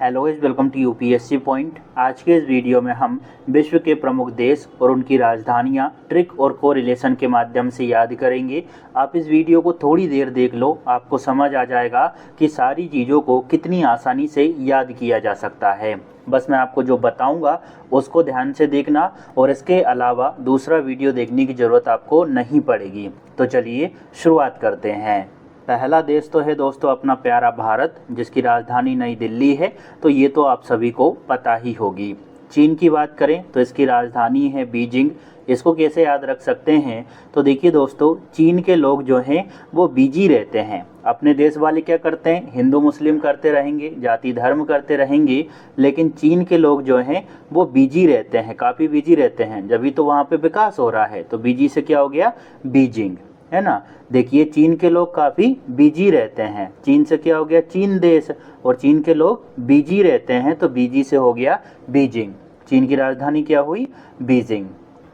Hello guys, welcome to UPSC point. आज के इस वीडियो में हम विश्व के प्रमुख देश और उनकी राजधानियां ट्रिक और कोरिलेशन के माध्यम से याद करेंगे। आप इस वीडियो को थोड़ी देर देख लो, आपको समझ आ जाएगा कि सारी चीज़ों को कितनी आसानी से याद किया जा सकता है। बस मैं आपको जो बताऊंगा उसको ध्यान से देखना और इसके अलावा दूसरा वीडियो देखने की ज़रूरत आपको नहीं पड़ेगी। तो चलिए शुरुआत करते हैं। पहला देश तो है दोस्तों अपना प्यारा भारत, जिसकी राजधानी नई दिल्ली है। तो ये तो आप सभी को पता ही होगी। चीन की बात करें तो इसकी राजधानी है बीजिंग। इसको कैसे याद रख सकते हैं? तो देखिए दोस्तों, चीन के लोग जो हैं वो बिजी रहते हैं। अपने देश वाले क्या करते हैं, हिंदू मुस्लिम करते रहेंगे, जाति धर्म करते रहेंगे, लेकिन चीन के लोग जो हैं वो बिजी रहते हैं, काफ़ी बिजी रहते हैं। जब तो वहाँ पे विकास हो रहा है, तो बिजी से क्या हो गया, बीजिंग, है ना। देखिए चीन के लोग काफ़ी बिजी रहते हैं, चीन से क्या हो गया, चीन देश, और चीन के लोग बिजी रहते हैं, तो बिजी से हो गया बीजिंग। चीन की राजधानी क्या हुई, बीजिंग।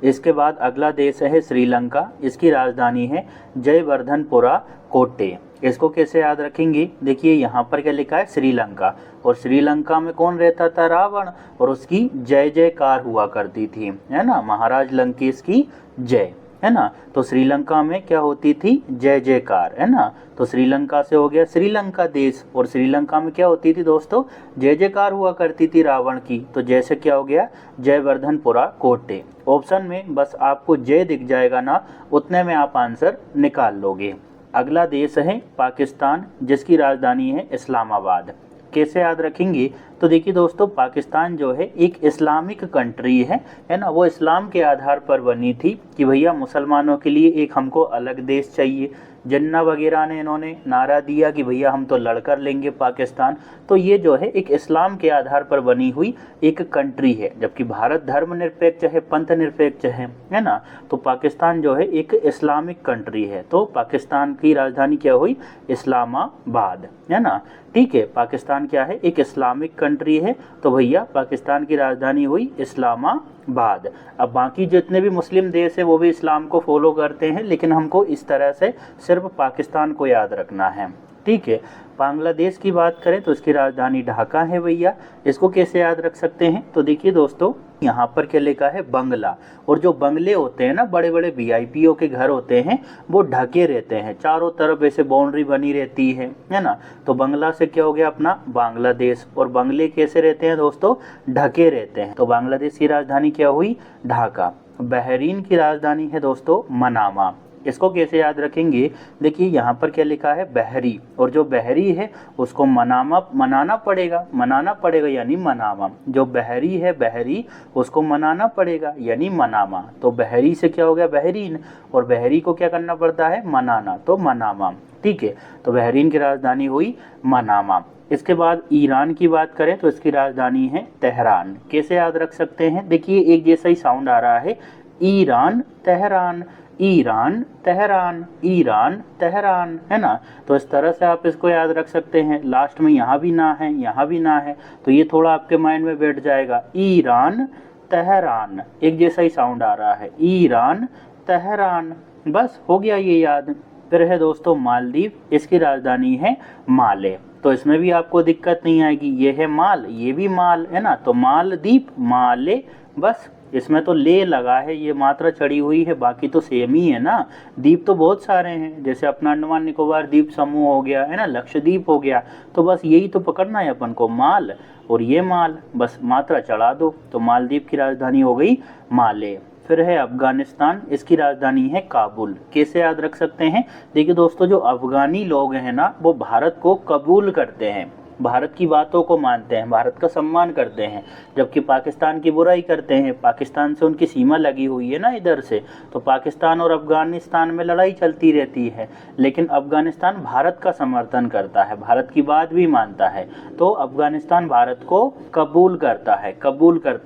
इसके बाद अगला देश है श्रीलंका। इसकी राजधानी है जयवर्धनपुरा कोट्टे। इसको कैसे याद रखेंगे? देखिए यहाँ पर क्या लिखा है, श्रीलंका, और श्रीलंका में कौन रहता था, रावण, और उसकी जय जयकार हुआ करती थी, है ना, महाराज लंकेश की जय, है ना। तो श्रीलंका में क्या होती थी, जय जयकार, है ना। तो श्रीलंका से हो गया श्रीलंका देश, और श्रीलंका में क्या होती थी दोस्तों, जय जयकार हुआ करती थी रावण की। तो जैसे क्या हो गया, जयवर्धनपुरा कोट्टे। ऑप्शन में बस आपको जय दिख जाएगा ना, उतने में आप आंसर निकाल लोगे। अगला देश है पाकिस्तान, जिसकी राजधानी है इस्लामाबाद। कैसे याद रखेंगे? तो देखिए दोस्तों, पाकिस्तान जो है एक इस्लामिक कंट्री है ना। वो इस्लाम के आधार पर बनी थी कि भैया मुसलमानों के लिए एक हमको अलग देश चाहिए। जिन्ना वगैरह ने इन्होंने नारा दिया कि भैया हम तो लड़कर लेंगे पाकिस्तान। तो ये जो है एक इस्लाम के आधार पर बनी हुई एक कंट्री है, जबकि भारत धर्मनिरपेक्ष है, पंथ निरपेक्ष है ना। तो पाकिस्तान जो है एक इस्लामिक कंट्री है। तो पाकिस्तान की राजधानी क्या हुई, इस्लामाबाद, है ना। ठीक है, पाकिस्तान क्या है, एक इस्लामिक कंट्री है, तो भैया पाकिस्तान की राजधानी हुई इस्लामाबाद। अब बाकी जितने भी मुस्लिम देश है वो भी इस्लाम को फॉलो करते हैं, लेकिन हमको इस तरह से सिर्फ पाकिस्तान को याद रखना है। ठीक है, बांग्लादेश की बात करें तो इसकी राजधानी ढाका है भैया। इसको कैसे याद रख सकते हैं? तो देखिए दोस्तों, यहाँ पर क्या लिखा है, बंगला, और जो बंगले होते हैं ना, बड़े बड़े वीआईपीओ के घर होते हैं, वो ढके रहते हैं, चारों तरफ ऐसे बाउंड्री बनी रहती है ना। तो बंगला से क्या हो गया अपना बांग्लादेश, और बंगले कैसे रहते हैं दोस्तों, ढके रहते हैं। तो बांग्लादेश की राजधानी क्या हुई, ढाका। बहरीन की राजधानी है दोस्तों मनामा। इसको कैसे याद रखेंगे? देखिए यहाँ पर क्या लिखा है, बहरी, और जो बहरी है उसको मनाना पड़ेगा यानी मनामा। जो बहरी है, बहरी, उसको मनाना पड़ेगा यानी मनामा। तो बहरी से क्या हो गया, बहरीन, और बहरी को क्या करना पड़ता है, मनाना, तो मनामा। ठीक है, तो बहरीन की राजधानी हुई मनामा। इसके बाद ईरान की बात करें तो इसकी राजधानी है तेहरान। कैसे याद रख सकते हैं? देखिए एक जैसा ही साउंड आ रहा है, Iran Tehran, Iran Tehran, Iran Tehran, है ना। तो इस तरह से आप इसको याद रख सकते हैं। लास्ट में यहाँ भी ना है, यहाँ भी ना है, तो ये थोड़ा आपके माइंड में बैठ जाएगा। ईरान तेहरान, एक जैसा ही साउंड आ रहा है, ईरान तेहरान, बस हो गया ये याद। फिर है दोस्तों मालदीव। इसकी राजधानी है माले। तो इसमें भी आपको दिक्कत नहीं आएगी, ये है माल, ये भी माल, है ना। तो मालदीप, माले, बस इसमें तो ले लगा है, ये मात्रा चढ़ी हुई है, बाकी तो सेम ही है ना। द्वीप तो बहुत सारे हैं, जैसे अपना अंडमान निकोबार द्वीप समूह हो गया, है ना, लक्षद्वीप हो गया। तो बस यही तो पकड़ना है अपन को, माल और ये माल, बस मात्रा चढ़ा दो। तो मालदीव की राजधानी हो गई माले। फिर है अफगानिस्तान। इसकी राजधानी है काबुल। कैसे याद रख सकते हैं? देखिए दोस्तों, जो अफगानी लोग हैं ना, वो भारत को कबूल करते हैं, भारत की बातों को मानते हैं, भारत का सम्मान करते हैं, जबकि पाकिस्तान की बुराई करते हैं। पाकिस्तान से उनकी सीमा लगी हुई है ना इधर से, तो पाकिस्तान और अफगानिस्तान में लड़ाई चलती रहती है, लेकिन अफगानिस्तान भारत का समर्थन करता है, भारत की बात भी मानता है। तो अफगानिस्तान भारत को कबूल करता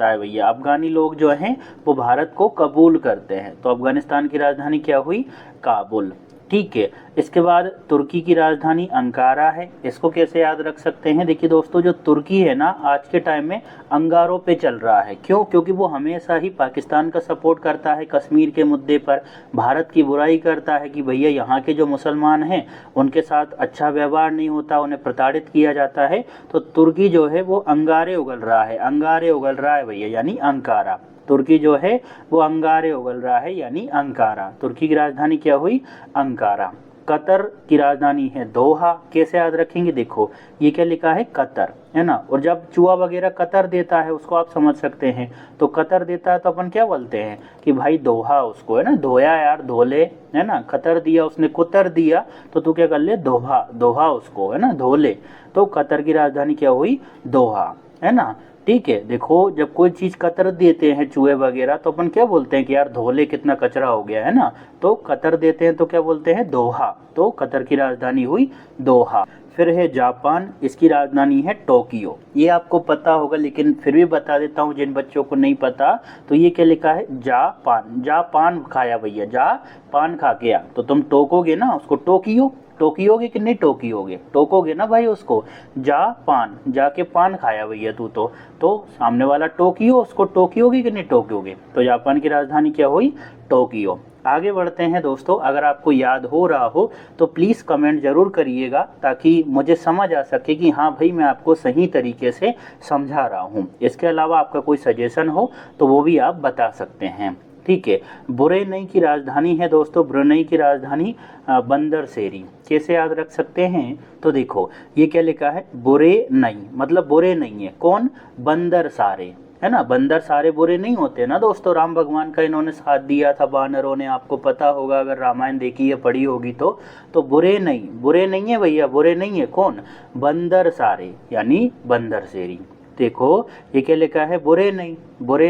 है भैया। अफगानी लोग जो हैं वो भारत को कबूल करते हैं। तो अफगानिस्तान की राजधानी क्या हुई, काबुल। ठीक है। इसके बाद तुर्की की राजधानी अंकारा है। इसको कैसे याद रख सकते हैं? देखिए दोस्तों, जो तुर्की है ना आज के टाइम में अंगारों पे चल रहा है। क्यों? क्योंकि वो हमेशा ही पाकिस्तान का सपोर्ट करता है कश्मीर के मुद्दे पर, भारत की बुराई करता है कि भैया यहाँ के जो मुसलमान हैं उनके साथ अच्छा व्यवहार नहीं होता, उन्हें प्रताड़ित किया जाता है। तो तुर्की जो है वो अंगारे उगल रहा है, अंगारे उगल रहा है भैया, यानी अंकारा। तुर्की जो है वो अंगारे उगल रहा है यानी अंकारा। तुर्की की राजधानी क्या हुई? अंकारा। कतर की राजधानी है दोहा। कैसे याद रखेंगे? देखो ये क्या लिखा है? कतर, है ना। और जब चूहा वगैरह कतर देता है उसको आप समझ सकते हैं। तो कतर देता है तो अपन क्या बोलते हैं कि भाई दोहा उसको, है ना, धोया यार, धोले, है ना। कतर दिया उसने, कुतर दिया, तो तू क्या कर ले? दोहा, दोहा उसको, है ना, धोले। तो कतर की राजधानी क्या हुई? दोहा, है ना। ठीक है। देखो जब कोई चीज़ कतर देते हैं चूहे वगैरह तो अपन क्या बोलते हैं कि यार धोले, कितना कचरा हो गया, है ना। तो कतर देते हैं तो क्या बोलते हैं? दोहा। तो कतर की राजधानी हुई दोहा। फिर है जापान। इसकी राजधानी है टोक्यो। ये आपको पता होगा लेकिन फिर भी बता देता हूँ जिन बच्चों को नहीं पता। तो ये क्या लिखा है? जापान। जापान खाया भैया, जापान खा गया तो तुम टोकोगे ना उसको, टोकियो, टोकियोगे कि नहीं टोकियोगे? टोकोगे ना भाई उसको। जापान, जाके पान खाया भैया तू तो सामने वाला टोकियो, उसको टोकियोगे कि नहीं टोकियोगे? तो जापान की राजधानी क्या हुई? टोक्यो। आगे बढ़ते हैं दोस्तों। अगर आपको याद हो रहा हो तो प्लीज़ कमेंट ज़रूर करिएगा ताकि मुझे समझ आ सके कि हाँ भाई मैं आपको सही तरीके से समझा रहा हूँ। इसके अलावा आपका कोई सजेशन हो तो वो भी आप बता सकते हैं। ठीक है। ब्रुनेई की राजधानी है दोस्तों, ब्रुनेई की राजधानी बंदर सेरी। कैसे याद रख सकते हैं? तो देखो ये क्या लिखा है? बुरेनई, मतलब बुरे नहीं है। कौन? बंदर सारे, है ना। बंदर सारे बुरे नहीं होते ना दोस्तों। राम भगवान का इन्होंने साथ दिया था बानरों ने, आपको पता होगा अगर रामायण देखी है, पढ़ी होगी तो बुरे नहीं है भैया, बुरे नहीं है। कौन? बंदर सारे यानी बंदर सेरी। देखो ये क्या लिखा है? बुरे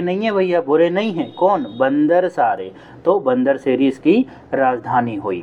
नहीं है भैया, बुरे नहीं है। कौन? बंदर सारे। तो बंदर सेरी इसकी राजधानी हुई।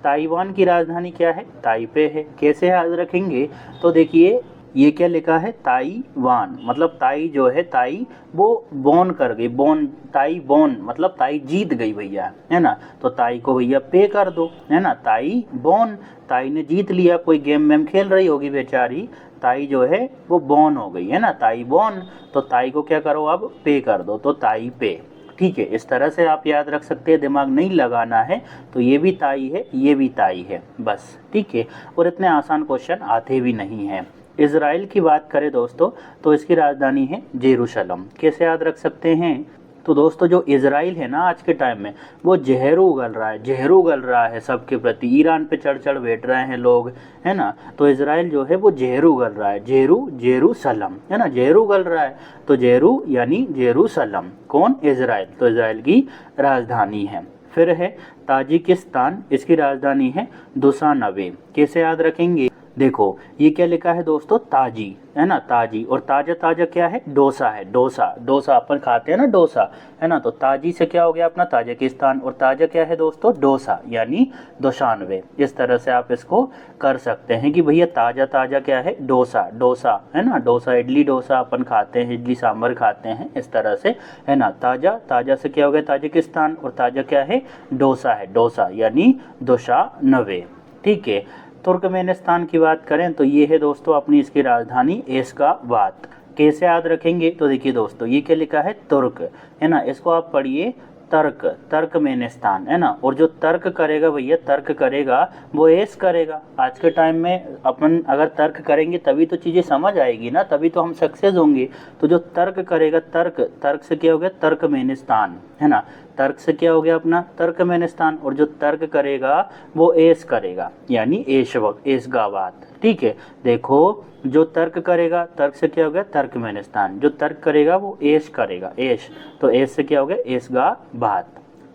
ताइवान की राजधानी क्या है? ताइपे है। कैसे याद रखेंगे? तो देखिए ये क्या लिखा है? ताइवान, मतलब ताई जो है, ताई वो बोन कर गई, बोन, ताई बोन मतलब ताई जीत गई भैया, है ना। तो ताई को भैया पे कर दो, है ना। ताई बोन, ताई ने जीत लिया, कोई गेम वेम खेल रही होगी बेचारी, ताई जो है वो बोन हो गई, है ना, ताई बोन। तो ताई को क्या करो अब? पे कर दो, तो ताई पे। ठीक है। इस तरह से आप याद रख सकते हैं, दिमाग नहीं लगाना है। तो ये भी ताई है, ये भी ताई है, बस। ठीक है। और इतने आसान क्वेश्चन आते भी नहीं हैं। इज़राइल की बात करें दोस्तों तो इसकी राजधानी है जेरूशलम। कैसे याद रख सकते हैं? तो दोस्तों जो इज़राइल है ना आज के टाइम में वो जहर उगल रहा है, जहर उगल रहा है सबके प्रति। ईरान पे चढ़ बैठ रहे हैं लोग, है ना। तो इज़राइल जो है वो जहर उगल रहा है, जेरूसलम, है ना, जहर उगल रहा है। तो जेरू यानी जेरूसलम। कौन? इज़राइल। तो इज़राइल की राजधानी है। फिर है ताजिकिस्तान। इसकी राजधानी है दुशानबे। कैसे याद रखेंगे? देखो ये क्या लिखा है दोस्तों? ताजी, है ना, ताजी। और ताजा ताजा क्या है? डोसा है, डोसा, डोसा अपन खाते हैं ना, डोसा, है ना। तो ताजी से क्या हो गया अपना? ताजिकिस्तान। और ताजा क्या है दोस्तों? डोसा, यानी दुशानबे। इस तरह से आप इसको कर सकते हैं कि भैया ताजा ताजा क्या है? डोसा, डोसा, है ना। डोसा, इडली डोसा अपन खाते हैं, इडली सांभर खाते हैं, इस तरह से, है ना। ताजा, ताजा से क्या हो गया? ताजिकिस्तान। और ताजा क्या है? डोसा है, डोसा यानी दुशानबे। ठीक है। तुर्कमेनिस्तान की बात करें तो ये है दोस्तों अपनी इसकी राजधानी एशगाबाद। कैसे याद रखेंगे? तो देखिए दोस्तों ये क्या लिखा है? तुर्क, है ना। इसको आप पढ़िए तर्क, तर्कमेनिस्तान, है ना। और जो तर्क करेगा भैया, तर्क करेगा वो ऐश करेगा। आज के टाइम में अपन अगर तर्क करेंगे तभी तो चीज़ें समझ आएगी ना, तभी तो हम सक्सेस होंगे। तो जो तर्क करेगा, तर्क, तर्क से क्या हो गया? तर्कमेनिस्तान, है ना। तर्क से क्या हो गया अपना? तर्कमेनिस्तान। और जो तर्क करेगा वो ऐश करेगा यानी एशगाबाद। ठीक है। देखो जो तर्क करेगा, तर्क से क्या हो गया? तर्कमेनिस्तान। जो तर्क करेगा वो ऐश करेगा, ऐश। तो ऐश से क्या हो गया? एशगाबाद।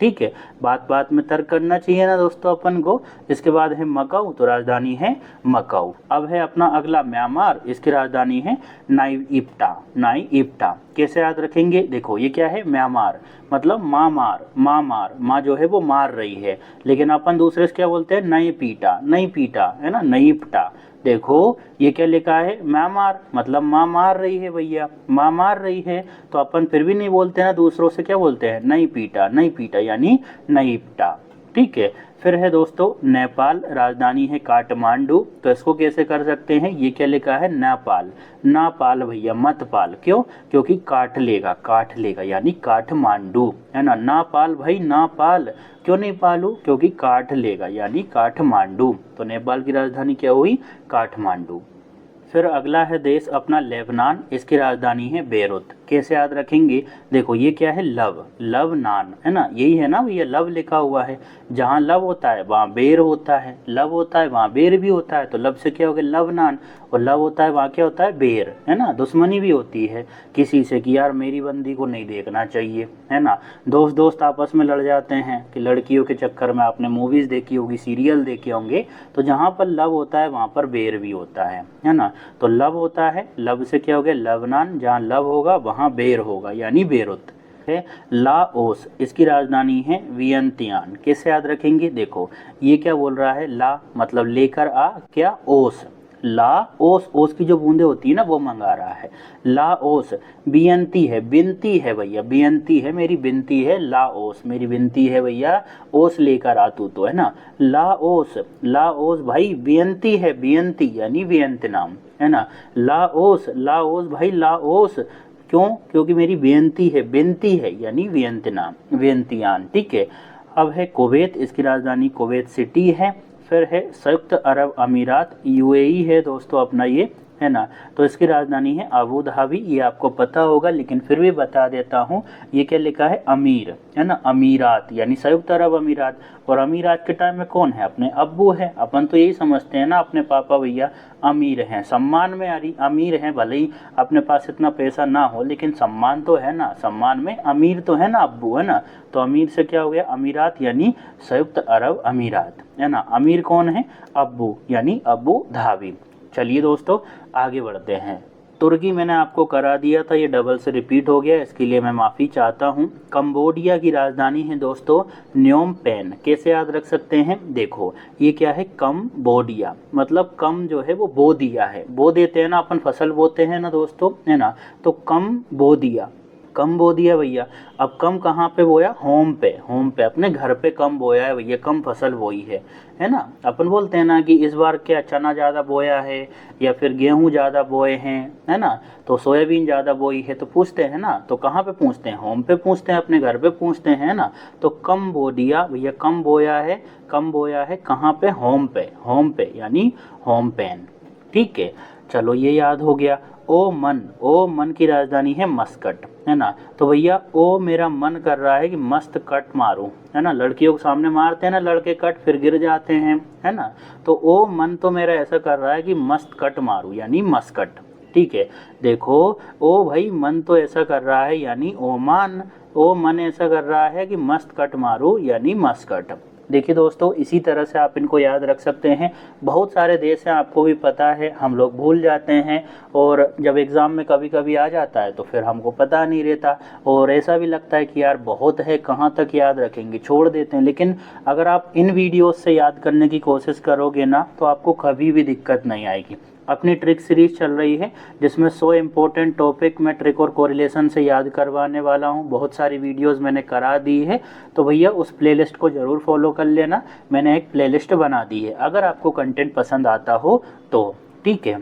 ठीक है। बात बात में तर्क करना चाहिए ना दोस्तों अपन को। इसके बाद है मकाऊ। तो राजधानी है मकाऊ। अब है अपना अगला म्यांमार। इसकी राजधानी है नाईइप्टा, नाईइप्टा। कैसे याद रखेंगे? देखो ये क्या है? म्यांमार, मतलब माँ मार, माँ मार, माँ जो है वो मार रही है, लेकिन अपन दूसरे से क्या बोलते हैं? नहीं पीटा, नहीं पीटा, है ना, नाईइप्टा। देखो ये क्या लिखा है? म्यांमार, मतलब माँ मार रही है भैया, माँ मार रही है। तो अपन फिर भी नहीं बोलते ना, दूसरों से क्या बोलते हैं? नहीं पीटा, नहीं पीटा यानी नाईइप्टा। ठीक है। फिर है दोस्तों नेपाल, राजधानी है काठमांडू। तो इसको कैसे कर सकते हैं, ये क्या लिखा है नेपाल, नापाल भैया मत पाल, क्यों, क्योंकि काठ लेगा यानी काठमांडू, है ना। नापाल भाई नापाल, क्यों नहीं पालू, क्योंकि काठ लेगा यानी काठमांडू। तो नेपाल की राजधानी क्या हुई, काठमांडू। फिर अगला है देश अपना लेबनान, इसकी राजधानी है बेरूत। कैसे याद रखेंगे, देखो ये क्या है, लव नान, है ना, यही है ना भैया, लव लिखा हुआ है, जहाँ लव होता है वहाँ बेर होता है, लव होता है वहाँ बेर भी होता है, तो लब से क्या हो गया लवनान, और लव होता है वहाँ क्या होता है बेर, है ना। दुश्मनी भी होती है किसी से कि यार मेरी बंदी को नहीं देखना चाहिए, है ना। दोस्त आपस में लड़ जाते हैं कि लड़कियों के चक्कर में, आपने मूवीज़ देखी होगी, सीरियल देखे होंगे, तो जहाँ पर लव होता है वहाँ पर बेर भी होता है ना। तो लव होता है, लब से क्या हो गया लवनान, जहाँ लव होगा वहाँ बेर होगा यानी बेरुत है। लाओस, इसकी राजधानी है वियंतियान। कैसे याद रखेंगे, देखो ये क्या बोल रहा है, ला मतलब लेकर आ, क्या ओस, लाओस, ओस की जो बूंदे होती है ना वो मंगा रहा है, लाओस। बियंती है, बिनती है भैया, बियंती है मेरी बिनती है, लाओस मेरी बिनती है भैया, ओस लेकर आ तू तो, है ना। लाओस, लाओस भाई, बियंती है, बियंती यानी वियंतनाम, है ना। लाओस, लाओस भाई लाओस, क्यों, क्योंकि मेरी बेनती है, बेनती है यानी वियंतनाम, वियंतियान, ठीक है। अब है कुवैत, इसकी राजधानी कुवैत सिटी है। फिर है संयुक्त अरब अमीरात, यूएई है दोस्तों अपना ये, है ना। तो इसकी राजधानी है अबू धाबी, ये आपको पता होगा लेकिन फिर भी बता देता हूँ, ये क्या लिखा है अमीर, है ना, अमीरात यानी संयुक्त अरब अमीरात। और अमीरात के टाइम में कौन है, अपने अब्बू है, अपन तो यही समझते हैं ना अपने पापा भैया अमीर हैं, सम्मान में अमीर हैं, भले ही अपने पास इतना पैसा ना हो लेकिन सम्मान तो है ना, सम्मान में अमीर तो है ना अब्बू, है ना। तो अमीर से क्या हो गया अमीरात यानी संयुक्त अरब अमीरात, है ना। अमीर कौन है, अब्बू यानी अबू धाबी। चलिए दोस्तों आगे बढ़ते हैं। तुर्की मैंने आपको करा दिया था, ये डबल से रिपीट हो गया, इसके लिए मैं माफ़ी चाहता हूँ। कंबोडिया की राजधानी है दोस्तों न्योम पेन। कैसे याद रख सकते हैं, देखो ये क्या है कंबोडिया, मतलब कम जो है वो बो दिया है, बो देते हैं ना अपन, फसल बोते हैं ना दोस्तों, है ना। तो कंबोडिया, कम बो दिया भैया। अब कम कहाँ पे बोया, होम पे, होम पे अपने घर पे कम बोया है भैया, कम फसल बोई है ना। अपन बोलते हैं ना कि इस बार क्या चना ज़्यादा बोया है या फिर गेहूं ज़्यादा बोए हैं, है ना। तो सोयाबीन ज़्यादा बोई है, तो पूछते हैं ना, तो कहाँ पे पूछते हैं, होम पे पूछते हैं, अपने घर पे पूछते हैं ना। तो कम बो दिया भैया, कम बोया है, कम बोया है कहाँ पे, होम पे यानी होम पेन, ठीक है। चलो ये याद हो गया। ओ मन की राजधानी है मस्कट, है ना। तो भैया ओ मेरा मन कर रहा है कि मस्त कट मारूं, है ना। लड़कियों के सामने मारते हैं ना लड़के कट, फिर गिर जाते हैं, है ना। तो ओ मन तो मेरा ऐसा कर रहा है कि मस्त कट मारूं यानी मस्कट, ठीक है। देखो ओ भाई मन तो ऐसा कर रहा है यानी ओमान, ओ मन ऐसा कर रहा है कि मस्त कट मारूं यानी मस्कट। देखिए दोस्तों इसी तरह से आप इनको याद रख सकते हैं। बहुत सारे देश हैं, आपको भी पता है, हम लोग भूल जाते हैं, और जब एग्ज़ाम में कभी कभी आ जाता है तो फिर हमको पता नहीं रहता, और ऐसा भी लगता है कि यार बहुत है, कहाँ तक याद रखेंगे, छोड़ देते हैं। लेकिन अगर आप इन वीडियोस से याद करने की कोशिश करोगे ना तो आपको कभी भी दिक्कत नहीं आएगी। अपनी ट्रिक सीरीज चल रही है जिसमें 100 इम्पोर्टेंट टॉपिक मैं ट्रिक और कोरिलेशन से याद करवाने वाला हूं। बहुत सारी वीडियोस मैंने करा दी है, तो भैया उस प्लेलिस्ट को ज़रूर फॉलो कर लेना। मैंने एक प्लेलिस्ट बना दी है, अगर आपको कंटेंट पसंद आता हो तो, ठीक है।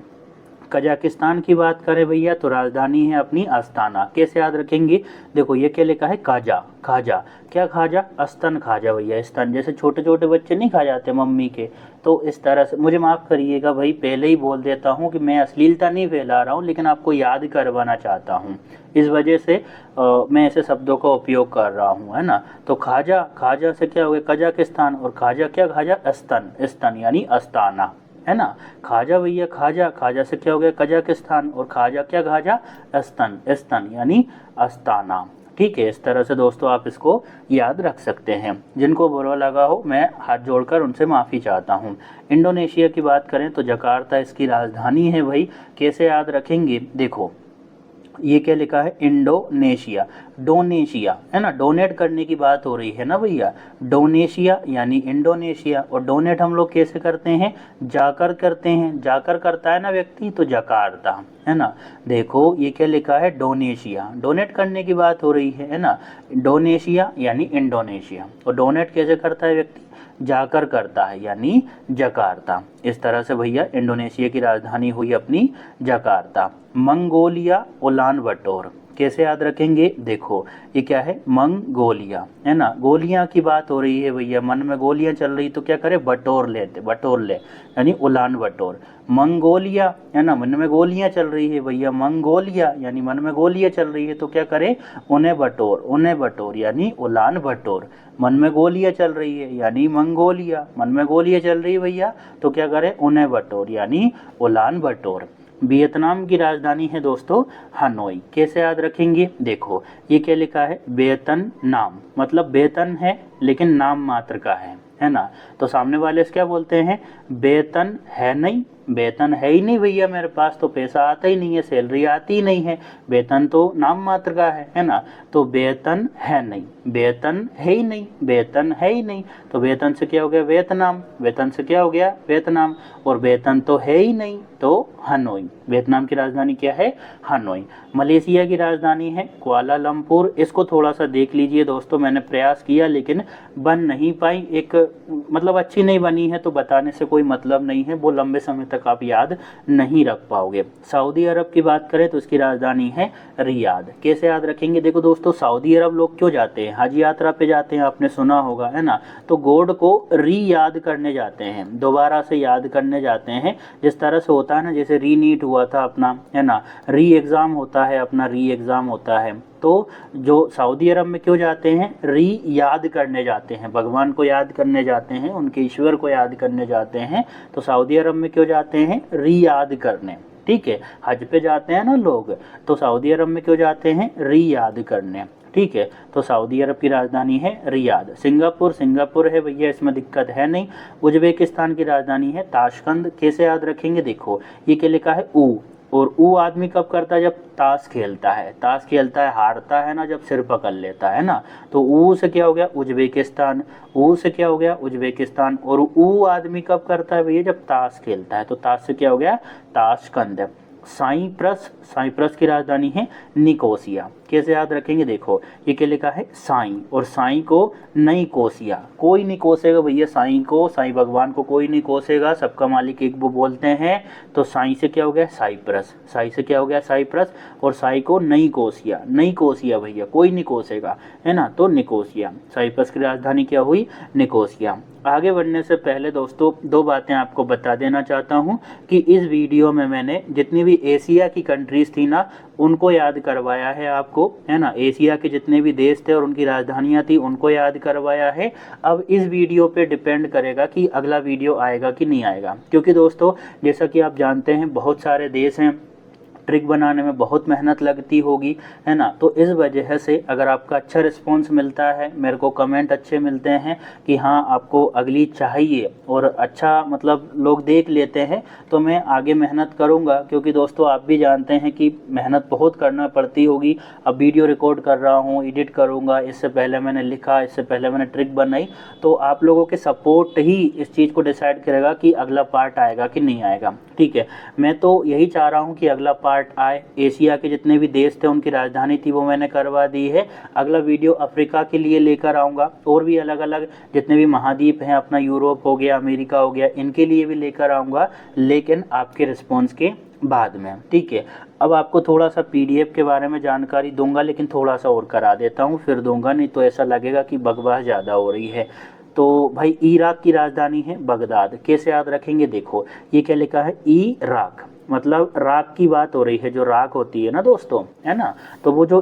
कजाकिस्तान की बात करें भैया तो राजधानी है अपनी अस्ताना। कैसे याद रखेंगे, देखो ये क्या लिखा है खाजा, खाजा क्या खाजा, स्तन खाजा भैया, स्तन जैसे छोटे छोटे बच्चे नहीं खा जाते मम्मी के, तो इस तरह से। मुझे माफ़ करिएगा भाई, पहले ही बोल देता हूँ कि मैं अश्लीलता नहीं फैला रहा हूँ, लेकिन आपको याद करवाना चाहता हूँ, इस वजह से मैं ऐसे शब्दों का उपयोग कर रहा हूँ, है ना। तो खाजा, खाजा से क्या हो गया कजाकिस्तान, और खाजा क्या, खाजा स्तन, स्तन यानी अस्ताना, है ना। खाजा भैया खाजा, खाजा से क्या हो गया कजाकिस्तान, और खाजा क्या, खाजा स्तन, स्तन यानी अस्ताना, ठीक है। इस तरह से दोस्तों आप इसको याद रख सकते हैं। जिनको बुरा लगा हो मैं हाथ जोड़कर उनसे माफ़ी चाहता हूँ। इंडोनेशिया की बात करें तो जकार्ता इसकी राजधानी है भाई। कैसे याद रखेंगे, देखो ये क्या लिखा है, इंडोनेशिया। डोनेशिया है ना, डोनेट करने की बात हो रही है ना भैया, डोनेशिया यानी इंडोनेशिया। और डोनेट हम लोग कैसे करते हैं, जाकर करते हैं, जाकर करता है ना व्यक्ति, तो जकार्ता है ना। देखो ये क्या लिखा है, डोनेशिया, डोनेट करने की बात हो रही है ना, डोनेशिया यानी इंडोनेशिया। और डोनेट कैसे करता है व्यक्ति, जाकर करता है यानी जकार्ता। इस तरह से भैया इंडोनेशिया की राजधानी हुई अपनी जकार्ता। मंगोलिया उलान बटोर कैसे याद रखेंगे, देखो ये क्या है, मंगोलिया है ना, गोलियां की बात हो रही है भैया, मन में गोलियां चल रही तो क्या करे, बटोर लेते, बटोर ले यानी उलान बटोर। मंगोलिया है ना, मन में गोलियां चल रही है भैया, मंगोलिया यानी मन में गोलियां चल रही है तो क्या करे, उन्हें बटोर, उन्हें बटोर यानी उलान बटोर। मन में गोलियां चल रही है यानी मंगोलिया, मन में गोलियां चल रही है भैया तो क्या करे, उन्हें बटोर यानी उलान बटोर। वियतनाम की राजधानी है दोस्तों हनोई। कैसे याद रखेंगे, देखो ये क्या लिखा है, वेतन नाम, मतलब वेतन है लेकिन नाम मात्र का है ना। तो सामने वाले से क्या बोलते हैं, वेतन है नहीं, वेतन है ही नहीं भैया मेरे पास, तो पैसा आता ही नहीं है, सैलरी आती ही नहीं है, वेतन तो नाम मात्र का है ना। तो वेतन है नहीं, वेतन है ही नहीं, वेतन है ही नहीं, तो वेतन से क्या हो गया, वियतनाम, वेतन से क्या हो गया, वियतनाम। और वेतन तो है ही नहीं तो हनोई। वियतनाम की राजधानी क्या है, हनोई। मलेशिया की राजधानी है कुआलालंपुर। इसको थोड़ा सा देख लीजिए दोस्तों, मैंने प्रयास किया लेकिन बन नहीं पाई, एक मतलब अच्छी नहीं बनी है तो बताने से कोई मतलब नहीं है, वो लंबे समय तक आप याद नहीं रख पाओगे। सऊदी अरब की बात करें तो उसकी राजधानी है रियाद। कैसे याद रखेंगे, देखो दोस्तों सऊदी अरब लोग क्यों जाते हैं, हज यात्रा पे जाते हैं, आपने सुना होगा है ना। तो गॉड को याद करने जाते हैं, दोबारा से याद करने जाते हैं, जिस तरह से होता है ना, जैसे नीट हुआ था अपना है ना, एग्ज़ाम होता है अपना, एग्ज़ाम होता है। तो जो सऊदी अरब में क्यों जाते हैं, याद करने जाते हैं, भगवान को याद करने जाते हैं, उनके ईश्वर को याद करने जाते हैं। तो सऊदी अरब में क्यों जाते हैं, याद करने, ठीक है। हज पे जाते हैं ना लोग, तो सऊदी अरब में क्यों जाते हैं, याद करने, ठीक है। तो सऊदी अरब की राजधानी है रियाद। सिंगापुर, सिंगापुर है भैया, इसमें दिक्कत है नहीं। उज्बेकिस्तान की राजधानी है ताशकंद। कैसे याद रखेंगे, देखो ये क्या लिखा है, ऊ, और ऊ आदमी कब करता है, जब ताश खेलता है, ताश खेलता है हारता है ना, जब सिर पकड़ लेता है ना। तो ऊ से क्या हो गया, उज्बेकिस्तान, ऊ से क्या हो गया, उज्बेकिस्तान। और ऊ आदमी कब करता है भैया, जब ताश खेलता है, तो ताश से क्या हो गया, ताशकंद। साइप्रस, साइप्रस की राजधानी है निकोसिया। कैसे याद रखेंगे, देखो ये क्या लिखा है, साई, और साई को नहीं कोसिया, कोई नहीं कोसेगा भैया साई को, साई भगवान को कोई नहीं कोसेगा, सबका मालिक एक वो बोलते हैं। तो साई से क्या हो गया, साइप्रस, साई से क्या हो गया, साइप्रस। और साई को नहीं कोसिया, नहीं कोसिया भैया, कोई नहीं कोसेगा है ना, तो निकोसिया। साइप्रस की राजधानी क्या हुई, निकोसिया। आगे बढ़ने से पहले दोस्तों दो बातें आपको बता देना चाहता हूँ कि इस वीडियो में मैंने जितनी भी एशिया की कंट्रीज़ थी ना, उनको याद करवाया है आपको, है ना। एशिया के जितने भी देश थे और उनकी राजधानियाँ थी उनको याद करवाया है। अब इस वीडियो पे डिपेंड करेगा कि अगला वीडियो आएगा कि नहीं आएगा, क्योंकि दोस्तों जैसा कि आप जानते हैं बहुत सारे देश हैं, ट्रिक बनाने में बहुत मेहनत लगती होगी, है ना। तो इस वजह से अगर आपका अच्छा रिस्पॉन्स मिलता है, मेरे को कमेंट अच्छे मिलते हैं कि हाँ आपको अगली चाहिए और अच्छा मतलब लोग देख लेते हैं, तो मैं आगे मेहनत करूँगा। क्योंकि दोस्तों आप भी जानते हैं कि मेहनत बहुत करना पड़ती होगी। अब वीडियो रिकॉर्ड कर रहा हूँ, एडिट करूँगा, इससे पहले मैंने लिखा, इससे पहले मैंने ट्रिक बनाई, तो आप लोगों के सपोर्ट ही इस चीज़ को डिसाइड करेगा कि अगला पार्ट आएगा कि नहीं आएगा, ठीक है। मैं तो यही चाह रहा हूँ कि अगला पार्ट आए। एशिया के जितने भी देश थे उनकी राजधानी थी वो मैंने करवा दी है। अगला वीडियो अफ्रीका के लिए लेकर आऊँगा, और भी अलग अलग जितने भी महाद्वीप हैं, अपना यूरोप हो गया, अमेरिका हो गया, इनके लिए भी लेकर आऊँगा, लेकिन आपके रिस्पॉन्स के बाद में, ठीक है। अब आपको थोड़ा सा पीडीएफ के बारे में जानकारी दूंगा, लेकिन थोड़ा सा और करा देता हूँ, फिर दूंगा, नहीं तो ऐसा लगेगा कि बकवास ज़्यादा हो रही है। तो भाई इराक की राजधानी है बगदाद। कैसे याद रखेंगे, देखो ये क्या लिखा है, इराक, मतलब राख की बात हो रही है, जो राख होती है ना दोस्तों, है ना। तो वो जो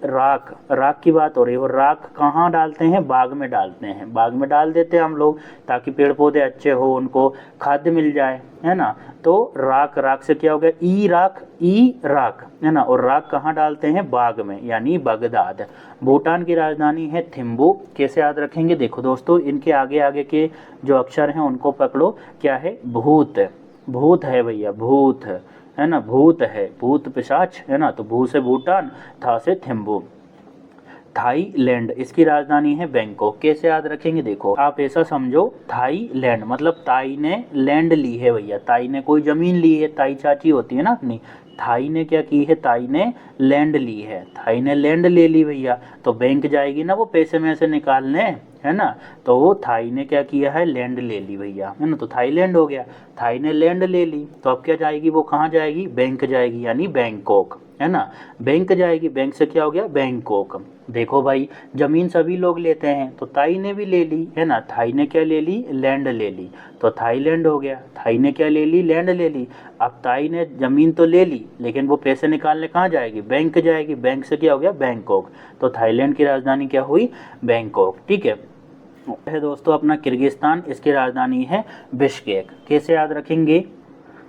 राख, राख की बात हो रही है, वो राख कहाँ डालते हैं, बाग में डालते हैं, बाग में डाल देते हैं हम लोग, ताकि पेड़ पौधे अच्छे हो, उनको खाद्य मिल जाए, है ना। तो राख, राख से क्या हो गया, इराक है ना। और राख कहाँ डालते हैं, बाग में, यानी बगदाद। भूटान की राजधानी है थिम्पू। कैसे याद रखेंगे, देखो दोस्तों इनके आगे आगे के जो अक्षर हैं उनको पकड़ो, क्या है, भूत, भूत है भैया, भूत है ना, भूत है, भूत पिशाच, है ना, तो भू से भूटान, था से थिम्बू। थाईलैंड, इसकी राजधानी है बैंकॉक। कैसे याद रखेंगे, देखो आप ऐसा समझो, थाईलैंड मतलब ताई ने लैंड ली है भैया, ताई ने कोई जमीन ली है, ताई चाची होती है ना अपनी, थाई ने क्या की है, ताई ने लैंड ली है, थाई ने लैंड ले ली भैया, तो बैंक जाएगी ना वो पैसे में से निकालने, है ना, तो वो थाई ने क्या किया है, लैंड ले ली भैया, है ना, तो थाईलैंड हो गया। थाई ने लैंड ले ली तो अब क्या जाएगी, वो कहाँ जाएगी, बैंक जाएगी, यानी बैंकॉक, है ना, बैंक जाएगी, बैंक से क्या हो गया, बैंकॉक। देखो भाई, जमीन सभी लोग लेते हैं, तो ताई ने भी ले ली, है ना, थाई ने क्या ले ली, लैंड ले ली, तो थाईलैंड हो गया। थाई ने क्या ले ली, लैंड ले ली। अब ताई ने जमीन तो ले ली, लेकिन वो पैसे निकालने कहाँ जाएगी, बैंक जाएगी, बैंक से क्या हो गया, बैंकॉक। तो थाईलैंड की राजधानी क्या हुई, बैंकॉक। ठीक है दोस्तों, अपना किर्गिस्तान, इसकी राजधानी है बिश्केक। कैसे याद रखेंगे,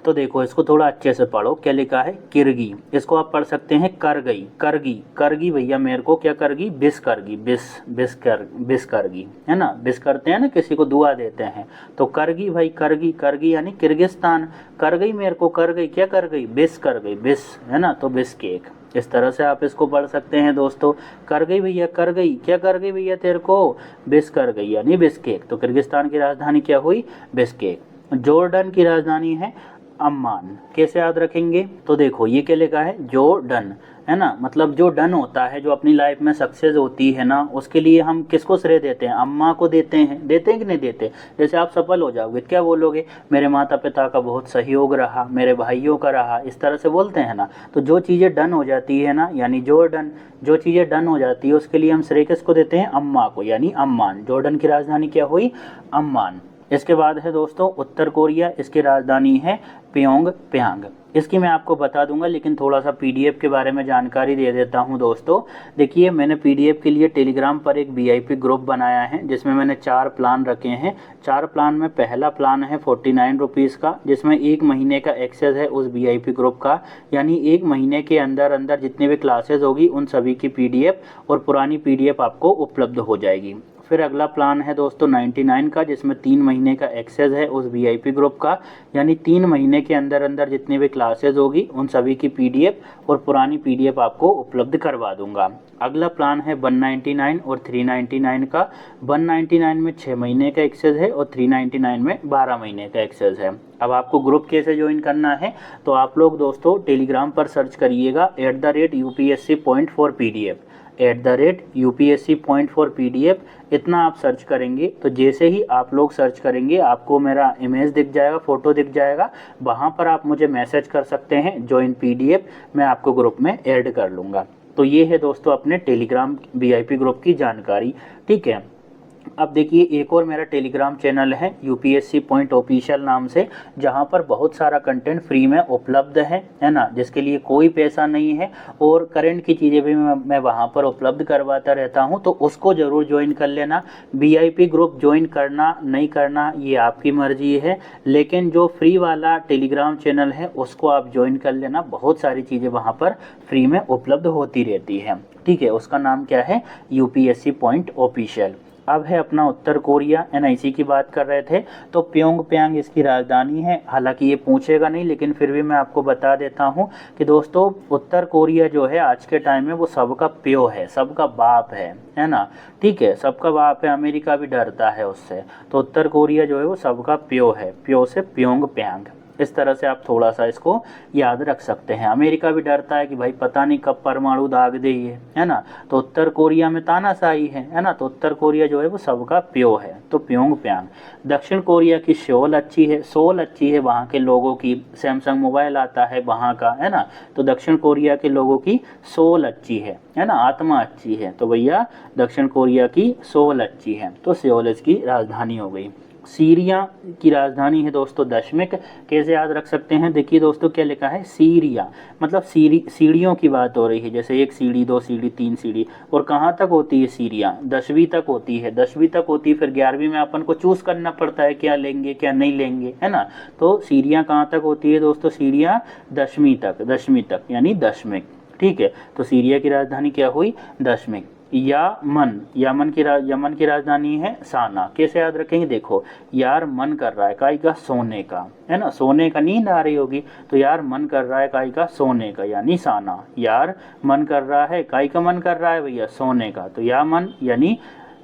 तो देखो इसको थोड़ा अच्छे से पढ़ो, क्या लिखा है, किर्गी, इसको आप पढ़ सकते हैं कर गई, करगी, करगी भैया मेरे को क्या करगी, बिस करगी, बिस करगी, है ना, बिस करते हैं ना, किसी को दुआ देते हैं, तो करगी भाई, करगी, करगी यानी किर्गिस्तान, कर गई मेरे को, कर गई, क्या कर गई, बिस कर गई, बिस, है ना, तो बिस्केक। इस तरह से आप इसको पढ़ सकते हैं दोस्तों, कर गई भैया, कर गई, क्या कर गई भैया तेरे को, बिस कर गई यानी बिस्केक। तो किर्गिस्तान की राजधानी क्या हुई, बिस्केक। जॉर्डन की राजधानी है अम्मान। कैसे याद रखेंगे, तो देखो ये क्या लिखा है, जो डन, है ना, मतलब जो डन होता है, जो अपनी लाइफ में सक्सेस होती है ना, उसके लिए हम किसको श्रेय देते हैं, अम्मा को देते हैं, देते हैं कि नहीं देते। जैसे आप सफल हो जाओगे क्या बोलोगे, मेरे माता पिता का बहुत सहयोग रहा, मेरे भाइयों का रहा, इस तरह से बोलते हैं ना। तो जो चीज़ें डन हो जाती है ना, यानी जॉर्डन, जो चीज़ें डन हो जाती है उसके लिए हम श्रेय किसको देते हैं, अम्मा को, यानी अम्मान। जॉर्डन की राजधानी क्या हुई, अम्मान। इसके बाद है दोस्तों उत्तर कोरिया, इसकी राजधानी है प्योंगयांग। इसकी मैं आपको बता दूंगा, लेकिन थोड़ा सा पीडीएफ के बारे में जानकारी दे देता हूं दोस्तों। देखिए मैंने पीडीएफ के लिए टेलीग्राम पर एक वीआईपी ग्रुप बनाया है, जिसमें मैंने 4 प्लान रखे हैं। 4 प्लान में पहला प्लान है 49 रुपीज़ का, जिसमें 1 महीने का एक्सेस है उस वीआईपी ग्रुप का, यानी 1 महीने के अंदर अंदर जितनी भी क्लासेज होगी उन सभी की पीडीएफ और पुरानी पीडीएफ आपको उपलब्ध हो जाएगी। फिर अगला प्लान है दोस्तों 99 का, जिसमें 3 महीने का एक्सेस है उस वीआईपी ग्रुप का, यानी 3 महीने के अंदर अंदर जितनी भी क्लासेज होगी उन सभी की पीडीएफ और पुरानी पीडीएफ आपको उपलब्ध करवा दूंगा। अगला प्लान है 199 और 399 का। 199 में 6 महीने का एक्सेस है और 399 में 12 महीने का एक्सेस है। अब आपको ग्रुप कैसे ज्वाइन करना है, तो आप लोग दोस्तों टेलीग्राम पर सर्च करिएगा @UPSC.4PDF, @UPSC.4PDF, इतना आप सर्च करेंगे तो जैसे ही आप लोग सर्च करेंगे आपको मेरा इमेज दिख जाएगा, फ़ोटो दिख जाएगा, वहाँ पर आप मुझे मैसेज कर सकते हैं जॉइन पीडीएफ, मैं आपको ग्रुप में ऐड कर लूँगा। तो ये है दोस्तों अपने टेलीग्राम वीआईपी ग्रुप की जानकारी। ठीक है, अब देखिए एक और मेरा टेलीग्राम चैनल है UPSC.Official नाम से, जहाँ पर बहुत सारा कंटेंट फ्री में उपलब्ध है ना, जिसके लिए कोई पैसा नहीं है और करंट की चीज़ें भी मैं वहाँ पर उपलब्ध करवाता रहता हूँ, तो उसको ज़रूर ज्वाइन कर लेना। VIP ग्रुप ज्वाइन करना नहीं करना ये आपकी मर्जी है, लेकिन जो फ्री वाला टेलीग्राम चैनल है उसको आप ज्वाइन कर लेना, बहुत सारी चीज़ें वहाँ पर फ्री में उपलब्ध होती रहती है। ठीक है, उसका नाम क्या है, UPSC.Official। अब है अपना उत्तर कोरिया, NIC की बात कर रहे थे, तो प्योंगयांग इसकी राजधानी है। हालांकि ये पूछेगा नहीं, लेकिन फिर भी मैं आपको बता देता हूँ कि दोस्तों उत्तर कोरिया जो है आज के टाइम में वो सबका प्यो है, सबका बाप है ना। ठीक है, सबका बाप है, अमेरिका भी डरता है उससे, तो उत्तर कोरिया जो है वो सबका प्यो है, प्यो से प्योंगयांग। इस तरह से आप थोड़ा सा इसको याद रख सकते हैं। अमेरिका भी डरता है कि भाई पता नहीं कब परमाणु दाग दे ये, है ना, तो उत्तर कोरिया में तानाशाही है ना, तो उत्तर कोरिया जो है वो सबका प्यो है, तो प्योंगयांग। दक्षिण कोरिया की सोल अच्छी है, वहाँ के लोगों की, सैमसंग मोबाइल आता है वहाँ का, है ना, तो दक्षिण कोरिया के लोगों की सोल अच्छी है ना, आत्मा अच्छी है, तो भैया दक्षिण कोरिया की सोल अच्छी है, तो सियोल इसकी राजधानी हो गई। सीरिया की राजधानी है दोस्तों दशमिक। कैसे याद रख सकते हैं, देखिए दोस्तों क्या लिखा है, सीरिया मतलब सीढ़ियों की बात हो रही है, जैसे 1 सीढ़ी 2 सीढ़ी 3 सीढ़ी, और कहाँ तक होती है सीरिया, 10वीं तक होती है, 10वीं तक होती है, फिर 11वीं में अपन को चूज करना पड़ता है क्या लेंगे क्या नहीं लेंगे, है ना। तो सीरिया कहाँ तक होती है दोस्तों, सीरिया 10वीं तक यानी दशमिक। ठीक है, तो सीरिया की राजधानी क्या हुई, दशमिक। यमन की राजधानी है साना। कैसे याद रखेंगे, देखो यार मन कर रहा है काई का, सोने का, है ना, सोने का, नींद आ रही होगी तो यार मन कर रहा है काई का, सोने का, यानी साना। यार मन कर रहा है, काई का मन कर रहा है भैया, सोने का, तो या मन यानी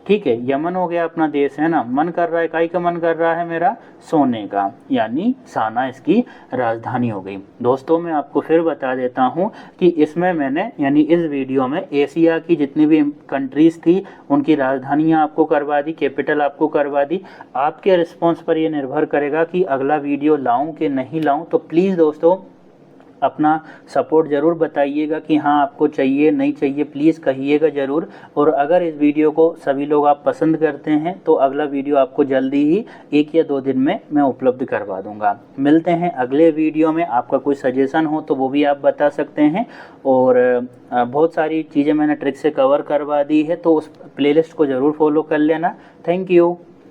ठीक है, यमन हो गया अपना देश, है ना, मन कर रहा है, काई का मन कर रहा है मेरा, सोने का, यानी साना इसकी राजधानी हो गई। दोस्तों मैं आपको फिर बता देता हूँ कि इसमें मैंने यानी इस वीडियो में एशिया की जितनी भी कंट्रीज़ थी उनकी राजधानियाँ आपको करवा दी, कैपिटल आपको करवा दी। आपके रिस्पॉन्स पर ये निर्भर करेगा कि अगला वीडियो लाऊं कि नहीं लाऊं। तो प्लीज़ दोस्तों अपना सपोर्ट ज़रूर बताइएगा कि हाँ आपको चाहिए नहीं चाहिए, प्लीज़ कहिएगा ज़रूर। और अगर इस वीडियो को सभी लोग आप पसंद करते हैं तो अगला वीडियो आपको जल्दी ही 1 या 2 दिन में मैं उपलब्ध करवा दूंगा। मिलते हैं अगले वीडियो में। आपका कोई सजेशन हो तो वो भी आप बता सकते हैं। और बहुत सारी चीज़ें मैंने ट्रिक से कवर करवा दी है, तो उस प्लेलिस्ट को ज़रूर फॉलो कर लेना। Thank you.